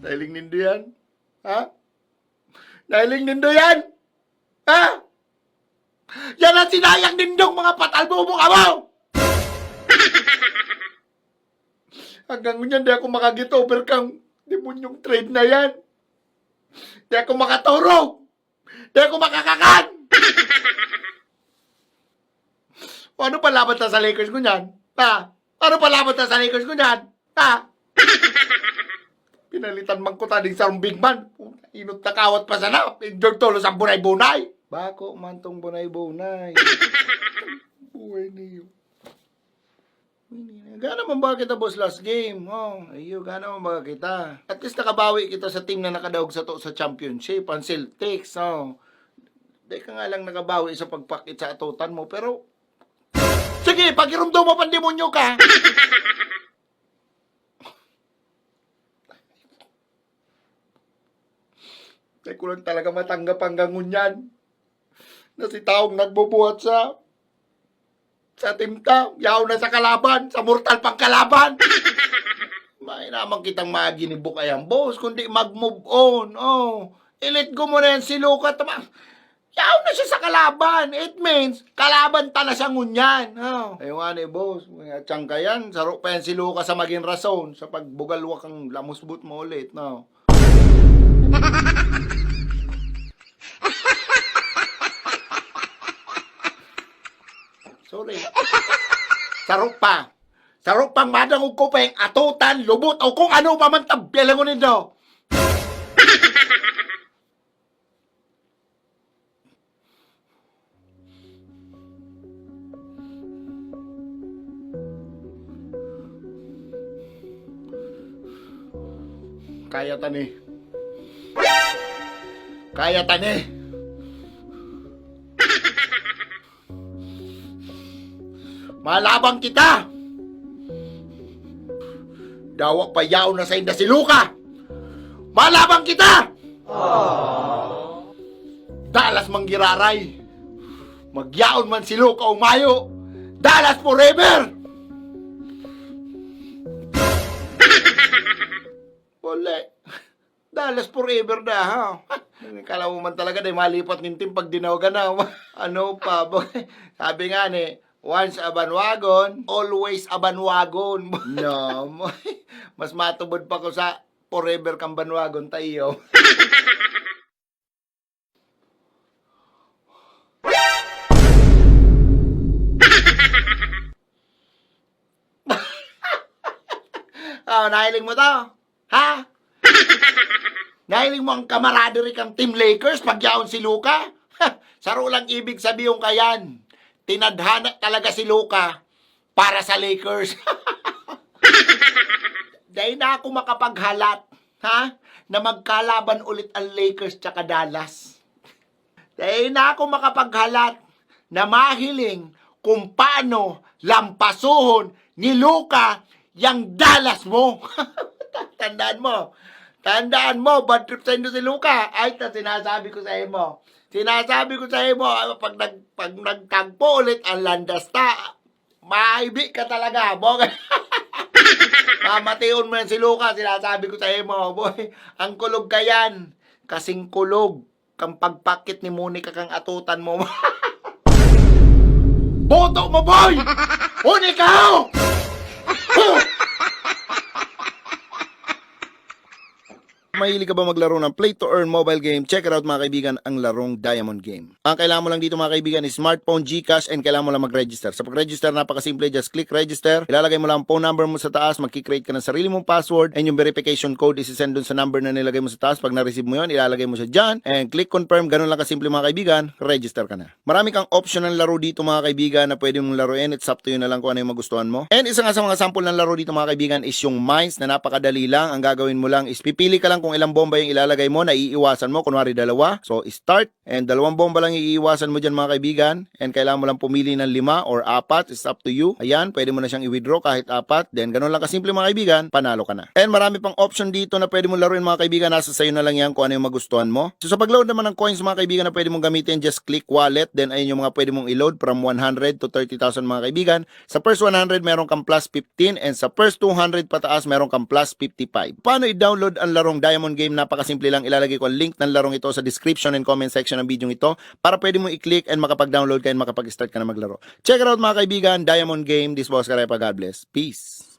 Nailing nindo yan? Ha? Nailing nindo yan? Ha? Yan ang sinayang nindong mga patalbo ka mo! Hanggang ganyan, di ako makagit over kang demonyong trade na yan. Di ako makaturog. Di ako makakakan. Ano palaban ta sa Lakers ko niyan? Ha? Ano palaban ta sa Lakers ko niyan? Ha? Pinalitan man ko taning sa big man. Inot na kawat pa sana. Injord tolo sa bunay-bunay. Bako man tong bunay-bunay. Buhay niyo. Gana man ba kita, boss, last game? Oh, ayo, gana man ba kita? At least nakabawi kita sa team na nakadaog sa to sa championship, ang Celtics. Oh. Di ka nga lang nakabawi sa pagpakit sa atutan mo, pero sige, pagirumdo mo pandemonyo ka. Di ko lang talaga matanggap hanggang ngunyan na si taong nagbubuhat sa timta, yaw na sa kalaban, sa mortal pang kalaban. May naman kitang maginibok ayan, boss, kundi mag-move on. Oh, i-let go mo na yan si Luka. Yaw na siya sa kalaban. It means, kalaban ta na siya ngunyan. Oh. Ayun nga ni boss, mga tiyang ka yan, saro pa yan si Luka sa maging rason, sa pagbugalwak ang lamusbut mo ulit. No? Sorry. Sarok pa. Sarok pang madang og kupeng, atutan, lubot, o kung ano pa man tabyalan ko nito. Kaya tani. Kaya tani. Malabang kita! Dawak pa yaw na sa inda si Luka! Malabang kita! Aww. Dalas manggiraray! Magyaon man si Luka umayo! Dalas forever! Wala. Dalas forever na, ha? Kala mo man talaga na malipat ng team pag dinawagan na. Ano pa? Sabi nga ni, once a bandwagon, always a bandwagon. No, mas matubod pa ko sa forever kang bandwagon tayo. Oh, nahiling mo to? Ha? Nahiling mo ang camaraderie kang Team Lakers pag yaon si Luka? Saro lang ibig sabihin kayan. Tinadhana talaga si Luka para sa Lakers. Dahil na ako makapaghalat, ha? Na magkalaban ulit ang Lakers tsaka Dallas. Dahil na ako makapaghalat na mahiling kung paano lampasuhon ni Luka yung Dallas mo. Tandaan mo, bad trip sa inyo si Luka. Ay, sinasabi ko sa mo. Sinasabi ko sa mo, pag nagtagpo ulit ang landas ta, maibi ka talaga, boy. Mamatiun mo yan si Luka, sinasabi ko sa mo, boy. Ang kulog ka yan. Kasing kulog. Kang pagpakit ni Monica kang atutan mo. Boto mo, boy! Monica! Mahilig ka ba maglaro ng play to earn mobile game? Check it out mga kaibigan, ang larong Diamond Game. Ang kailangan mo lang dito mga kaibigan is smartphone, GCash, and kailangan mo lang mag-register. Sa pag-register, napakasimple, just click register. Ilalagay mo lang ang phone number mo sa taas, magkikreate ka ng sarili mong password, and yung verification code isi-send dun sa number na nilagay mo sa taas. Pag na-receive mo yun, ilalagay mo siya dyan, and click confirm. Ganun lang kasimple mga kaibigan, register ka na. Marami kang option ng laro dito mga kaibigan na pwede mong laruin. It's up to you na lang kung ano yung magustuhan mo. And isa nga sa mga sample ng laro dito mga kaibigan is yung mines na napakadali lang. Ang gagawin mo lang is pipili ka lang kung ilang bomba yung ilalagay mo na iiwasan mo, kunwari dalawa. So start, and 2 bomba lang iiwasan mo dyan mga kaibigan, and kailangan mo lang pumili ng 5 or 4, it's up to you. Ayan, pwede mo na siyang i-withdraw kahit 4, then ganun lang kasimple mga kaibigan, panalo ka na. And marami pang option dito na pwede mong laruin mga kaibigan, nasa sayo na lang yan kung ano yung magustuhan mo. So sa pag-load naman ng coins mga kaibigan na pwede mong gamitin, just click wallet, then ayun yung mga pwede mong i-load from 100 to 30,000 mga kaibigan. Sa first 100 meron kang plus 15, and sa first 200 pataas meron kang plus 55. Paano i-download ang larong Diamond Game? Napakasimple lang, ilalagay ko ang link ng larong ito sa description and comment section ng video ito para pwede mo i-click and makapag-download ka and makapag-start ka na maglaro. Check it out mga kaibigan, Diamond Game. This Boss Karepa. God bless. Peace.